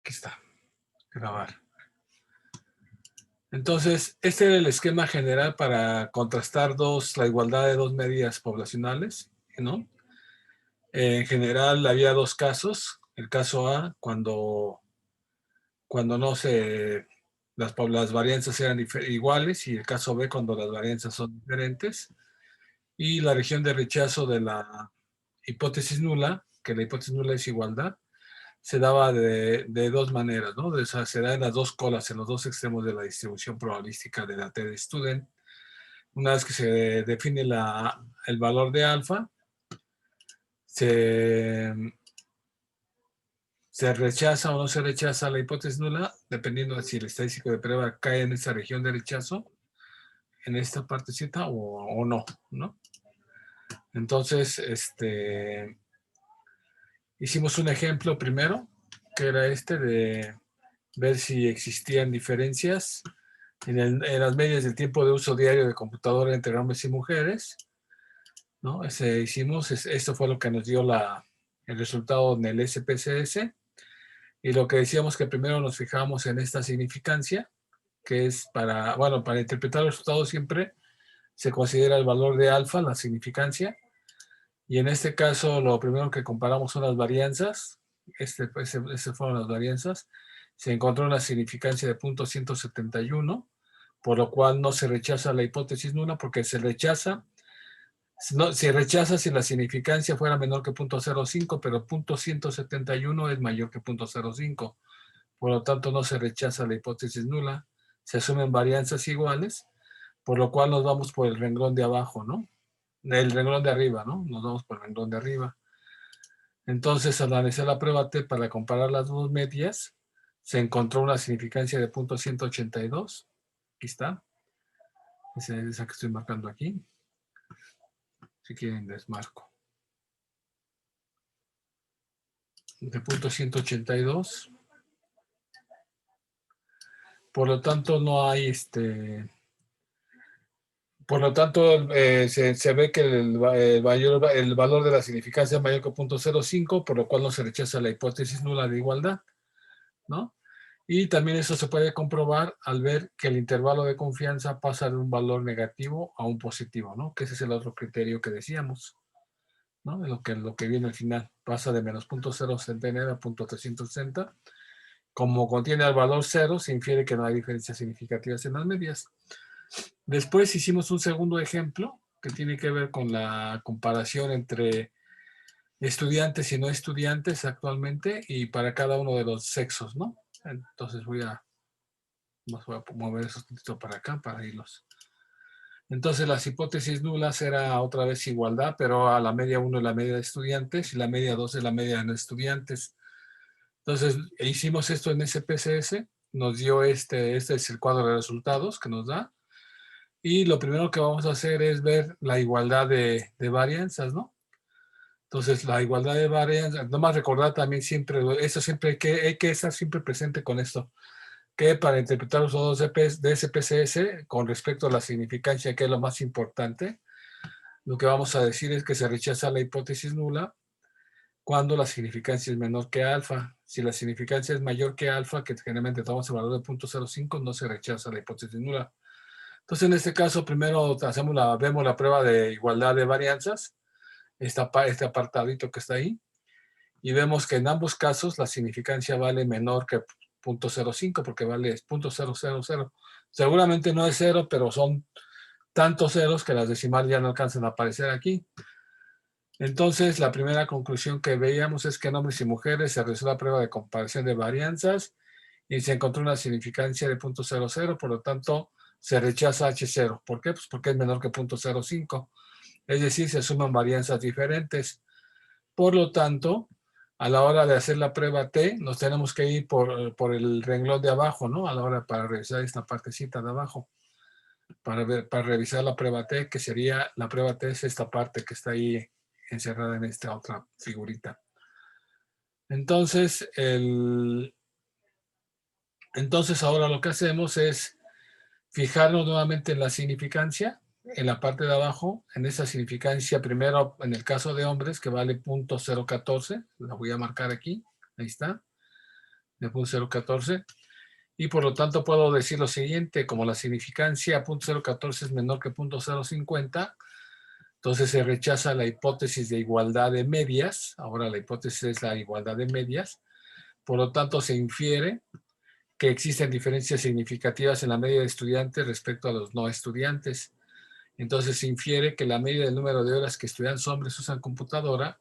Aquí está, grabar. Entonces, este era el esquema general para contrastar la igualdad de dos medidas poblacionales, ¿no? En general había dos casos. El caso A, cuando no las varianzas eran iguales, y el caso B, cuando las varianzas son diferentes. Y la región de rechazo de la hipótesis nula, que la hipótesis nula es igualdad, se daba de dos maneras, ¿no? Se da en las dos colas, en los dos extremos de la distribución probabilística de la T-de-Student. Una vez que se define el valor de alfa, se rechaza o no se rechaza la hipótesis nula, dependiendo de si el estadístico de prueba cae en esa región de rechazo, en esta partecita, o no, ¿no? Entonces, hicimos un ejemplo primero, que era de ver si existían diferencias en las medias del tiempo de uso diario de computadora entre hombres y mujeres, ¿no? Esto fue lo que nos dio el resultado en el SPSS, y lo que decíamos que primero nos fijamos en esta significancia, que es para interpretar los resultados siempre se considera el valor de alfa, la significancia, y en este caso lo primero que comparamos son las varianzas. Fueron las varianzas. Se encontró una significancia de 0.171, por lo cual no se rechaza la hipótesis nula, porque se rechaza si la significancia fuera menor que 0.05, pero 0.171 es mayor que 0.05. Por lo tanto, no se rechaza la hipótesis nula. Se asumen varianzas iguales, por lo cual nos vamos por el renglón de abajo, ¿no? El renglón de arriba, ¿no? Nos vamos por el renglón de arriba. Entonces, al analizar la prueba T para comparar las dos medias, se encontró una significancia de 0.182. Aquí está. Esa que estoy marcando aquí. Si quieren, desmarco. De 0.182. Por lo tanto, no hay Por lo tanto, se ve que el valor de la significancia es mayor que 0.05, por lo cual no se rechaza la hipótesis nula de igualdad, ¿no? Y también eso se puede comprobar al ver que el intervalo de confianza pasa de un valor negativo a un positivo, ¿no? Que ese es el otro criterio que decíamos, ¿no? De lo que viene al final. Pasa de menos 0.069 a 0.360. Como contiene el valor 0, se infiere que no hay diferencias significativas en las medias. Después hicimos un segundo ejemplo que tiene que ver con la comparación entre estudiantes y no estudiantes actualmente, y para cada uno de los sexos, ¿no? Entonces voy a mover esos puntitos para acá para irlos. Entonces las hipótesis nulas era otra vez igualdad, pero a la media 1 es la media de estudiantes y la media 2 es la media de no estudiantes. Entonces hicimos esto en SPSS, nos dio este es el cuadro de resultados que nos da, y lo primero que vamos a hacer es ver la igualdad de varianzas, ¿no? Entonces la igualdad de varianzas, nomás recordar también siempre, eso siempre hay que estar siempre presente con esto, que para interpretar los nodos de SPSS con respecto a la significancia, que es lo más importante, lo que vamos a decir es que se rechaza la hipótesis nula cuando la significancia es menor que alfa. Si la significancia es mayor que alfa, que generalmente tomamos el valor de 0.05, no se rechaza la hipótesis nula. Entonces, en este caso, primero vemos la prueba de igualdad de varianzas, este apartadito que está ahí, y vemos que en ambos casos la significancia vale menor que 0.05, porque vale 0.000. Seguramente no es 0, pero son tantos ceros que las decimales ya no alcanzan a aparecer aquí. Entonces, la primera conclusión que veíamos es que en hombres y mujeres se realizó la prueba de comparación de varianzas y se encontró una significancia de 0.00, por lo tanto, se rechaza H0. ¿Por qué? Pues porque es menor que 0.05. Es decir, se suman varianzas diferentes. Por lo tanto, a la hora de hacer la prueba T, nos tenemos que ir por el renglón de abajo, ¿no? A la hora para revisar esta partecita de abajo. Para revisar la prueba T, que sería, la prueba T es esta parte que está ahí encerrada en esta otra figurita. Entonces, ahora lo que hacemos es fijarnos nuevamente en la significancia, en la parte de abajo, en esa significancia, primero en el caso de hombres, que vale 0.014, la voy a marcar aquí, ahí está. de 0.014. Y por lo tanto puedo decir lo siguiente: como la significancia 0.014 es menor que 0.050, entonces se rechaza la hipótesis de igualdad de medias. Ahora la hipótesis es la igualdad de medias. Por lo tanto, se infiere que existen diferencias significativas en la media de estudiantes respecto a los no estudiantes. Entonces se infiere que la media del número de horas que estudiantes hombres usan computadora.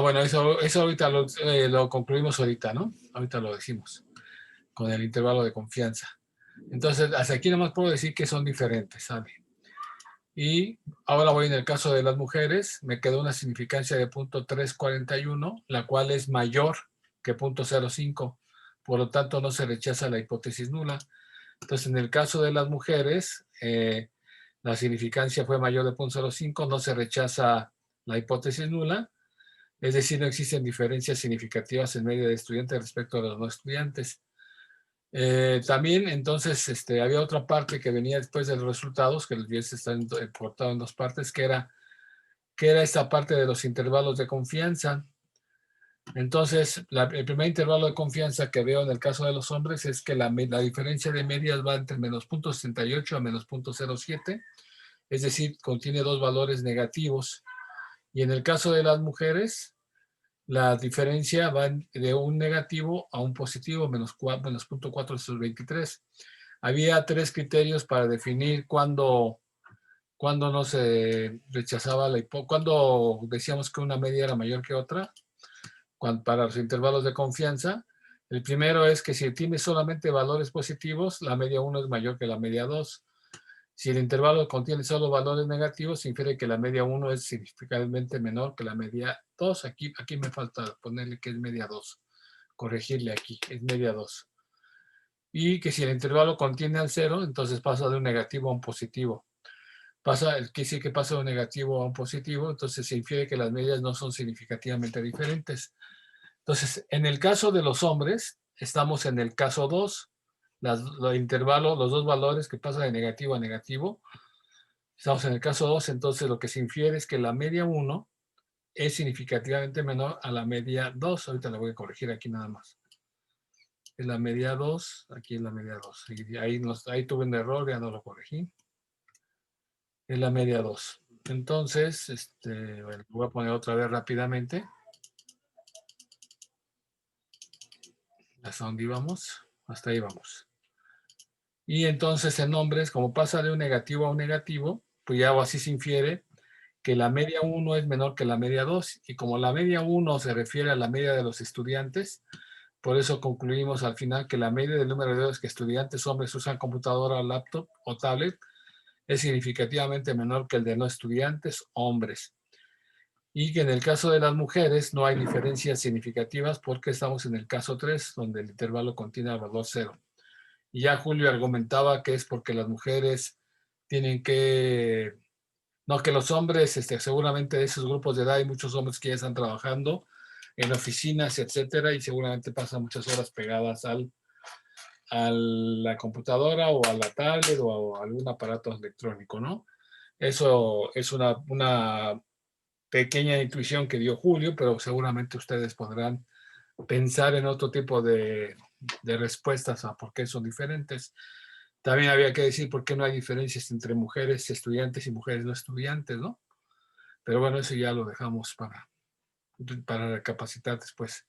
Bueno, eso ahorita lo concluimos ahorita, ¿no? Ahorita lo decimos, con el intervalo de confianza. Entonces, hasta aquí nomás puedo decir que son diferentes, ¿sabe? Y ahora voy en el caso de las mujeres, me quedó una significancia de 0.341, la cual es mayor que 0.05, por lo tanto no se rechaza la hipótesis nula. Entonces, en el caso de las mujeres, la significancia fue mayor de 0.05, no se rechaza la hipótesis nula, es decir, no existen diferencias significativas en medio de estudiantes respecto a los no estudiantes. También, entonces, había otra parte que venía después de los resultados, que los 10 están cortados en dos partes, que era esta parte de los intervalos de confianza. Entonces, el primer intervalo de confianza que veo en el caso de los hombres es que la diferencia de medias va entre menos 0.68 a menos 0.07, es decir, contiene dos valores negativos. Y en el caso de las mujeres, la diferencia va de un negativo a un positivo, menos 0.4 sobre 23. Había tres criterios para definir cuándo no se rechazaba cuándo decíamos que una media era mayor que otra, para los intervalos de confianza. El primero es que si tiene solamente valores positivos, la media 1 es mayor que la media 2. Si el intervalo contiene solo valores negativos, se infiere que la media 1 es significativamente menor que la media 2. Aquí me falta ponerle que es media 2. Corregirle aquí, es media 2. Y que si el intervalo contiene al 0, entonces pasa de un negativo a un positivo. Quiere decir que pasa de un negativo a un positivo, entonces se infiere que las medias no son significativamente diferentes. Entonces, en el caso de los hombres, estamos en el caso 2. Los intervalos, los dos valores que pasan de negativo a negativo, estamos en el caso 2, entonces lo que se infiere es que la media 1 es significativamente menor a la media 2. Ahorita la voy a corregir aquí nada más. Es la media 2, aquí es la media 2. Y ahí tuve un error, ya no lo corregí. Es la media 2. Entonces, bueno, voy a poner otra vez rápidamente. ¿Hasta dónde íbamos? Hasta ahí vamos. Y entonces en hombres, como pasa de un negativo a un negativo, pues ya así se infiere que la media 1 es menor que la media 2. Y como la media 1 se refiere a la media de los estudiantes, por eso concluimos al final que la media del número de horas que estudiantes hombres usan computadora, laptop o tablet es significativamente menor que el de no estudiantes hombres. Y que en el caso de las mujeres no hay diferencias significativas porque estamos en el caso 3, donde el intervalo contiene el valor 0. Y ya Julio argumentaba que es porque las mujeres tienen que, no, que los hombres, seguramente de esos grupos de edad hay muchos hombres que ya están trabajando en oficinas, etcétera, y seguramente pasan muchas horas pegadas a la computadora o a la tablet o a algún aparato electrónico, ¿no? Eso es una pequeña intuición que dio Julio, pero seguramente ustedes podrán pensar en otro tipo de respuestas a por qué son diferentes. También había que decir por qué no hay diferencias entre mujeres estudiantes y mujeres no estudiantes, ¿no? Pero bueno, eso ya lo dejamos para recapacitar después.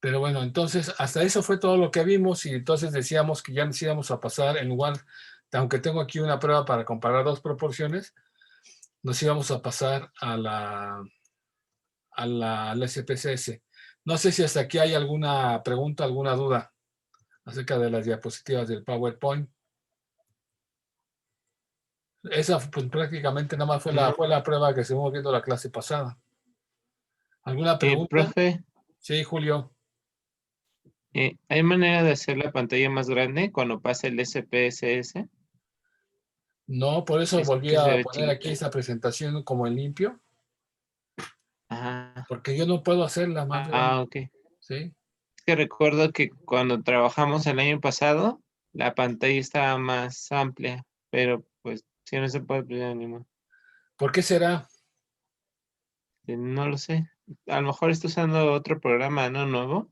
Pero bueno, entonces hasta eso fue todo lo que vimos y entonces decíamos que ya nos íbamos a pasar en lugar, aunque tengo aquí una prueba para comparar dos proporciones, nos íbamos a pasar al SPSS. No sé si hasta aquí hay alguna pregunta, alguna duda acerca de las diapositivas del PowerPoint. Esa pues, prácticamente nada más fue la prueba que estuvimos viendo la clase pasada. ¿Alguna pregunta? Profe, Sí, Julio. ¿hay manera de hacer la pantalla más grande cuando pase el SPSS? No, por eso Es volví que se a ve poner aquí chiquita. esta presentación como en limpio, Ah, porque yo no puedo hacerla más grande, ok. Es ¿sí? que recuerdo que cuando trabajamos el año pasado, la pantalla estaba más amplia, pero pues si no se puede, pues ya ni modo. ¿Por qué será? No lo sé. A lo mejor está usando otro programa, ¿no? Nuevo.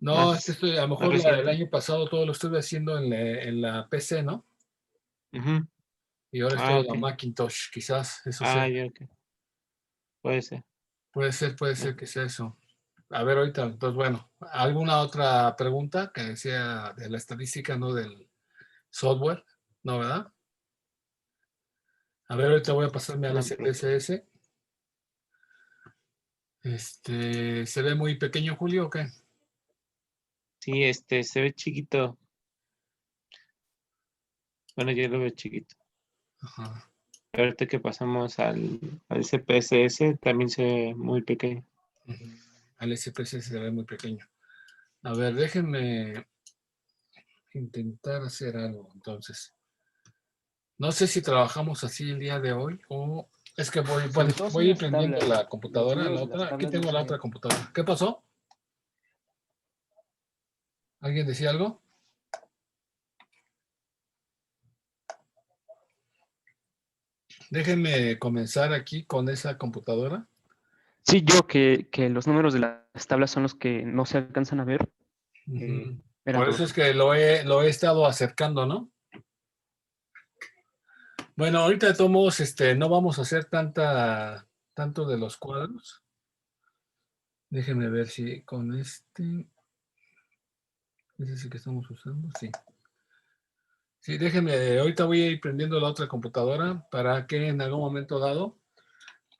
No, es que más, estoy, a lo más mejor el reciente. año pasado todo lo estuve haciendo en la PC, ¿no? Ujú. Y ahora Ah, estoy en ok. la Macintosh, quizás eso sea. Ah, ya, ok. Puede ser. Puede Ya. ser que sea eso. A ver, ahorita, entonces, bueno, ¿alguna otra pregunta que decía de la estadística, no del software? ¿No, verdad? A ver, ahorita voy a pasarme al No, pero SPSS. ¿Se ve muy pequeño, Julio, o qué? sí, se ve chiquito. Bueno, yo lo veo chiquito. Ajá. Ahorita que pasamos al CPSS también se ve muy pequeño. Ujú. Al SPSS se ve muy pequeño. A ver, déjenme intentar hacer algo, entonces. No sé si trabajamos así el día de hoy o es que voy, bueno, Sobre todo son voy a ir las prendiendo tablas. la Los computadora, la números de las otra. Aquí tablas no tengo se la otra ven. computadora. ¿Qué pasó? ¿Alguien decía algo? Déjenme comenzar aquí con esa computadora. Sí, yo que los números de las tablas son los que no se alcanzan a ver. Ujú. Era Por todo. eso es que lo he estado acercando, ¿no? Bueno, ahorita de todos modos, no vamos a hacer tanto de los cuadros. Déjenme ver si con ese es el que estamos usando, sí. Sí, déjenme, ahorita voy a ir prendiendo la otra computadora para que en algún momento dado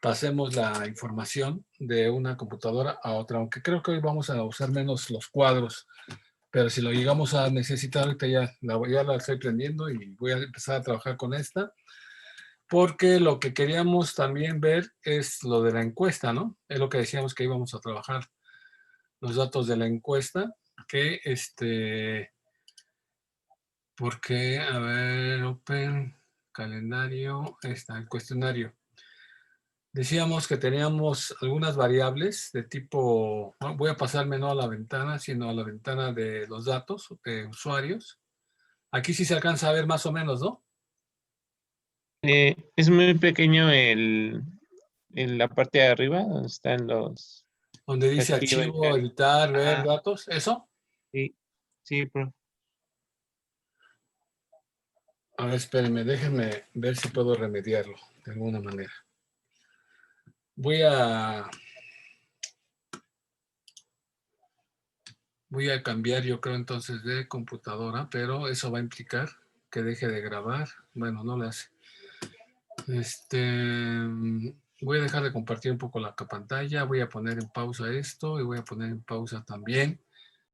pasemos la información de una computadora a otra, aunque creo que hoy vamos a usar menos los cuadros, pero si lo llegamos a necesitar, ahorita ya la estoy prendiendo y voy a empezar a trabajar con esta, porque lo que queríamos también ver es lo de la encuesta, ¿no? Es lo que decíamos que íbamos a trabajar, los datos de la encuesta, que porque, a ver, Open, calendario, está el cuestionario. Decíamos que teníamos algunas variables de tipo, no, voy a pasarme no a la ventana, sino a la ventana de los datos de usuarios. Aquí sí se alcanza a ver más o menos, ¿no? Es muy pequeño en la parte de arriba, donde están Donde dice archivo, archivo, editar, ver Ajá, datos, ¿eso? sí, sí, A ver, espérenme, déjenme ver si puedo remediarlo de alguna manera. Voy a, voy a cambiar, yo creo entonces de computadora, pero eso va a implicar que deje de grabar. Bueno, no lo hace. Voy a dejar de compartir un poco la pantalla, voy a poner en pausa esto y voy a poner en pausa también